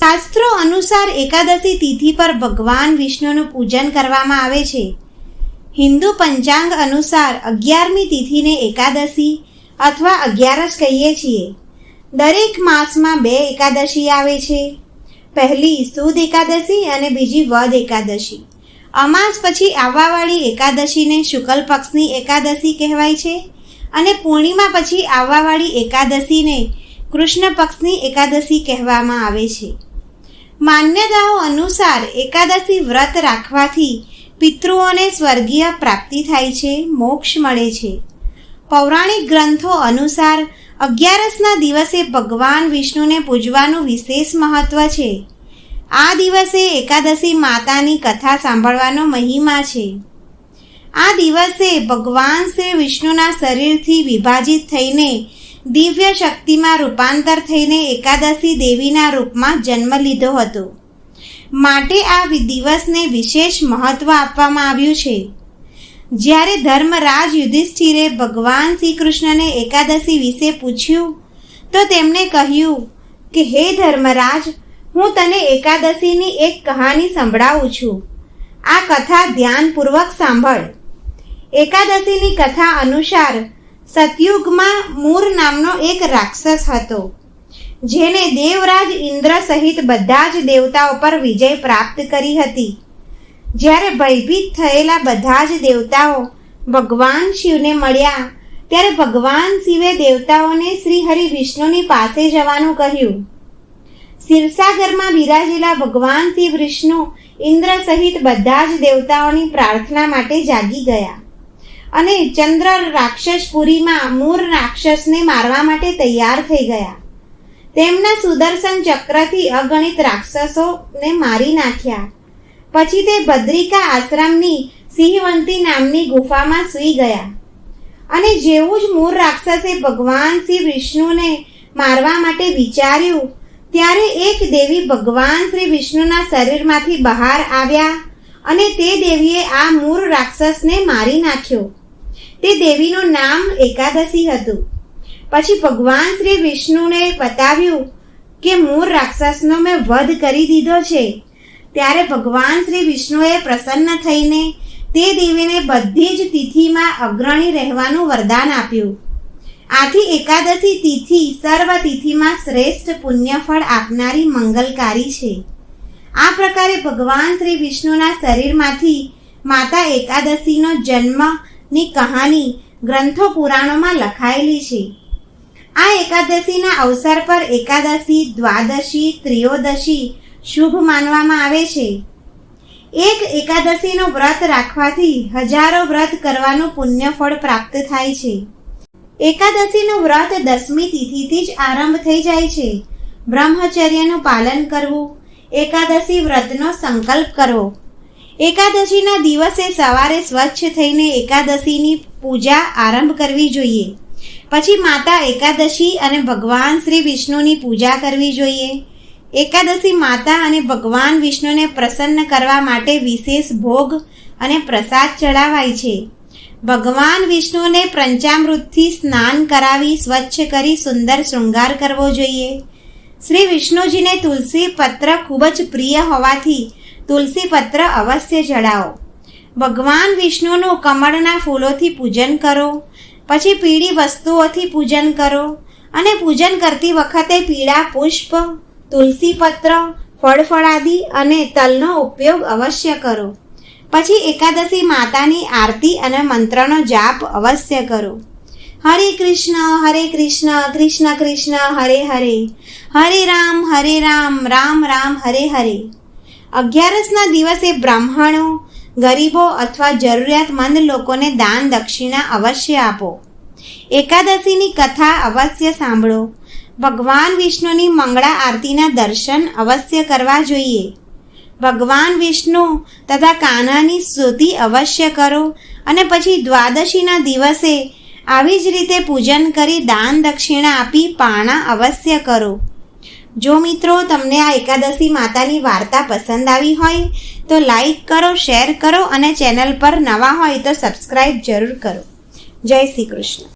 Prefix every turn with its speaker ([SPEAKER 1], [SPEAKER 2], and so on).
[SPEAKER 1] શાસ્ત્રો અનુસાર એકાદશી તિથિ પર ભગવાન વિષ્ણુનું પૂજન કરવામાં આવે છે. હિન્દુ પંચાંગ અનુસાર 11મી તિથિને એકાદશી અથવા 11 કહીએ છીએ. દરેક માસમાં 2 એકાદશી આવે છે. પહેલી સુદ એકાદશી અને બીજી વદ એકાદશી. અમાસ પછી આવવાવાળી એકાદશીને શુક્લ પક્ષની એકાદશી કહેવાય છે અને પૂર્ણિમા પછી આવવાવાળી એકાદશીને કૃષ્ણ પક્ષની એકાદશી કહેવામાં આવે છે. માન્યતાઓ અનુસાર એકાદશી વ્રત રાખવાથી પિતૃઓને સ્વર્ગીય પ્રાપ્તિ થાય છે, મોક્ષ મળે છે. પૌરાણિક ગ્રંથો અનુસાર 11ના દિવસે ભગવાન વિષ્ણુને પૂજવાનું વિશેષ મહત્વ છે. આ દિવસે એકાદશી માતાની કથા સાંભળવાનો મહિમા છે. આ દિવસે ભગવાન શ્રી વિષ્ણુના શરીરથી વિભાજિત થઈને દિવ્ય શક્તિમાં રૂપાંતર થઈને એકાદશી દેવીના રૂપમાં જન્મ લીધો હતો. માટે આ દિવસને વિશેષ મહત્વ આપવામાં આવ્યું છે. જ્યારે ધર્મરાજ યુધિષ્ઠિરે ભગવાન શ્રી કૃષ્ણને એકાદશી વિશે પૂછ્યું તો તેમણે કહ્યું કે હે ધર્મરાજ, હું તને એકાદશીની એક કહાની સંભળાવું છું. આ કથા ધ્યાનપૂર્વક સાંભળ. એકાદશીની કથા અનુસાર સતયુગમાં મૂર નામનો એક રાક્ષસ હતો, જેને દેવરાજ ઇન્દ્ર સહિત બધા જ દેવતાઓ પર વિજય પ્રાપ્ત કરી હતી. જ્યારે ભયભીત થયેલા બધા જ દેવતાઓ ભગવાન શિવને મળ્યા ત્યારે ભગવાન શિવે દેવતાઓને શ્રી હરિ વિષ્ણુની પાસે જવાનું કહ્યું. ક્ષીરસાગરમાં બિરાજેલા ભગવાન શ્રી વિષ્ણુ ઇન્દ્ર સહિત બધા જ દેવતાઓની પ્રાર્થના માટે જાગી ગયા અને ચંદ્ર રાક્ષસપુરીમાં મૂર રાક્ષસને મારવા માટે તૈયાર થઈ ગયા. તેમના સુદર્શન ચક્રથી અગણિત રાક્ષસોને મારી નાખ્યા. પછી તે બદ્રિકા આશ્રમની સિંહવંતી નામની ગુફામાં સૂઈ ગયા અને જેવું જ મૂર રાક્ષસે ભગવાન શ્રી વિષ્ણુને મારવા માટે વિચાર્યું ત્યારે એક દેવી ભગવાન શ્રી વિષ્ણુના શરીરમાંથી બહાર આવ્યા અને તે દેવીએ આ મૂર રાક્ષસને મારી નાખ્યો. તે દેવીનું નામ એકાદશી હતું. પછી ભગવાન શ્રી વિષ્ણુને બતાવ્યું કે મૂર રાક્ષસનો મેં વધ કરી દીધો છે. ત્યારે ભગવાન શ્રી વિષ્ણુએ પ્રસન્ન થઈને તે દેવીને બધી જ તિથિમાં અગ્રણી રહેવાનું વરદાન આપ્યું. આથી એકાદશી તિથિ સર્વ તિથિમાં શ્રેષ્ઠ પુણ્યફળ આપનારી મંગલકારી છે. આ પ્રકારે ભગવાન શ્રી વિષ્ણુના શરીરમાંથી માતા એકાદશીનો જન્મની કહાની ગ્રંથો પુરાણોમાં લખાયેલી છે. આ એકાદશીના અવસર પર એકાદશી, દ્વાદશી, ત્રયોદશી શુભ માનવામાં આવે છે. એક એકાદશીનું વ્રત રાખવાથી હજારો વ્રત કરવાનું પુણ્યફળ પ્રાપ્ત થાય છે. એકાદશીનું વ્રત 10મી તિથિથી જ આરંભ થઈ જાય છે. બ્રહ્મચર્યનું પાલન કરવું, એકાદશી વ્રતનો સંકલ્પ કરવો. એકાદશીના દિવસે સવારે સ્વચ્છ થઈને એકાદશીની પૂજા આરંભ કરવી જોઈએ. પછી માતા એકાદશી અને ભગવાન શ્રી વિષ્ણુની પૂજા કરવી જોઈએ. એકાદશી માતા અને ભગવાન વિષ્ણુને પ્રસન્ન કરવા માટે વિશેષ ભોગ અને પ્રસાદ ચડાવાય છે. ભગવાન વિષ્ણુને પંચામૃતથી સ્નાન કરાવી સ્વચ્છ કરી સુંદર શૃંગાર કરવો જોઈએ. શ્રી વિષ્ણુજીને તુલસી પત્ર ખૂબ જ પ્રિય હોવાથી તુલસી પત્ર અવશ્ય ચડાવો. ભગવાન વિષ્ણુનું કમળના ફૂલોથી પૂજન કરો. પછી પીળી વસ્તુઓથી પૂજન કરો અને પૂજન કરતી વખતે પીળા પુષ્પ, તુલસી પત્ર, ફળફળાદી અને તલનો ઉપયોગ અવશ્ય કરો. પછી એકાદશી માતાની આરતી અને મંત્રનો જાપ અવશ્ય કરો. હરે કૃષ્ણ કૃષ્ણ કૃષ્ણ હરે હરે, હરે રામ રામ રામ હરે હરે. 11ના દિવસે બ્રાહ્મણો, ગરીબો અથવા જરૂરિયાતમંદ લોકોને દાન દક્ષિણા અવશ્ય આપો. એકાદશીની કથા અવશ્ય સાંભળો. ભગવાન વિષ્ણુની મંગળા આરતીના દર્શન અવશ્ય કરવા જોઈએ. ભગવાન વિષ્ણુ તથા કાન્હાની સ્તુતિ અવશ્ય કરો અને પછી દ્વાદશીના દિવસે આવી જ રીતે પૂજન કરી દાન દક્ષિણા આપી પારણા અવશ્ય કરો. જો મિત્રો તમને આ એકાદશી માતાની વાર્તા પસંદ આવી હોય તો લાઈક કરો, શેર કરો અને ચેનલ પર નવા હોય તો સબસ્ક્રાઈબ જરૂર કરો. જય શ્રી કૃષ્ણ.